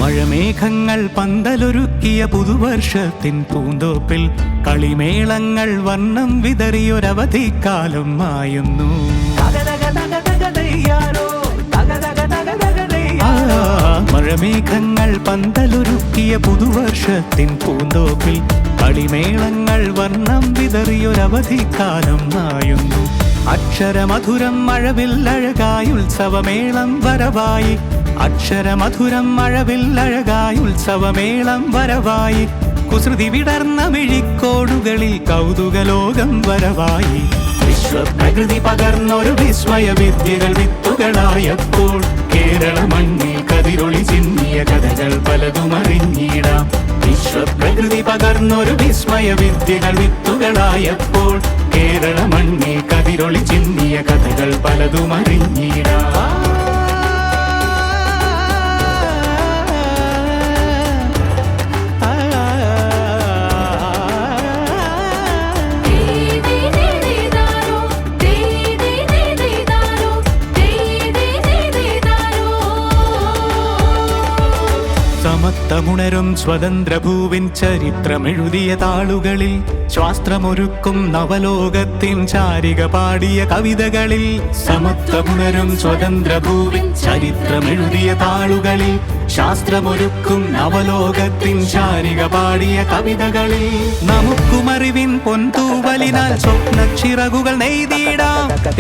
മഴമേഘങ്ങൾ പന്തലൊരുക്കിയ പുതുവർഷത്തിൻ പൂന്തോപ്പിൽ കളിമേളങ്ങൾ വർണ്ണം വിതറിയൊരവധിക്കാലം മായുന്നു. മഴമേഘങ്ങൾ പന്തലൊരുക്കിയ പുതുവർഷത്തിൻ പൂന്തോപ്പിൽ കളിമേളങ്ങൾ വർണ്ണം വിതറിയൊരവധിക്കാലം മായുന്നു. അക്ഷരമധുരം മഴവില്ലഴകായി ഉത്സവമേളം വരവായി. അക്ഷരമധുരം മഴവില്ലഴകായി ഉത്സവമേളം വരവായി. കുസൃതി വിടർന്ന മിഴിക്കോടുകളിൽ കൗതുകലോകം വരവായി. വിശ്വപ്രകൃതി പകർന്നൊരു വിസ്മയ വിദ്യകൾ വിത്തുകളായപ്പോൾ കേരള മണ്ണിൽ കതിരൊളി ചിന്നിയ കഥകൾ പലതും അറിഞ്ഞിടാം. വിശ്വപ്രകൃതി പകർന്നൊരു വിസ്മയ വിദ്യകൾ വിത്തുകളായപ്പോൾ കേരള മണ്ണിൽ കതിരൊളി ചിന്നിയ കഥകൾ പലതും അറിഞ്ഞിടാം. സമത്വമുണരും സ്വതന്ത്രഭൂവിൻ ചരിത്രമെഴുതിയ താളുകളിൽ ശാസ്ത്രമൊരുക്കും നവലോകത്തിൻ ചാരിക പാടിയ കവിതകളിൽ. സമത്വമുണരും സ്വതന്ത്രഭൂവിൻ ചരിത്രമെഴുതിയ താളുകളിൽ ശാസ്ത്രമൊരുക്കും നവലോകത്തിൻ ചാരിക പാടിയ കവിതകളിൽ. നമുക്കുമറിവിൻ പൊൻതൂവലിനാൽ സ്വപ്നച്ചിറകുകൾ നെയ്തിടാം.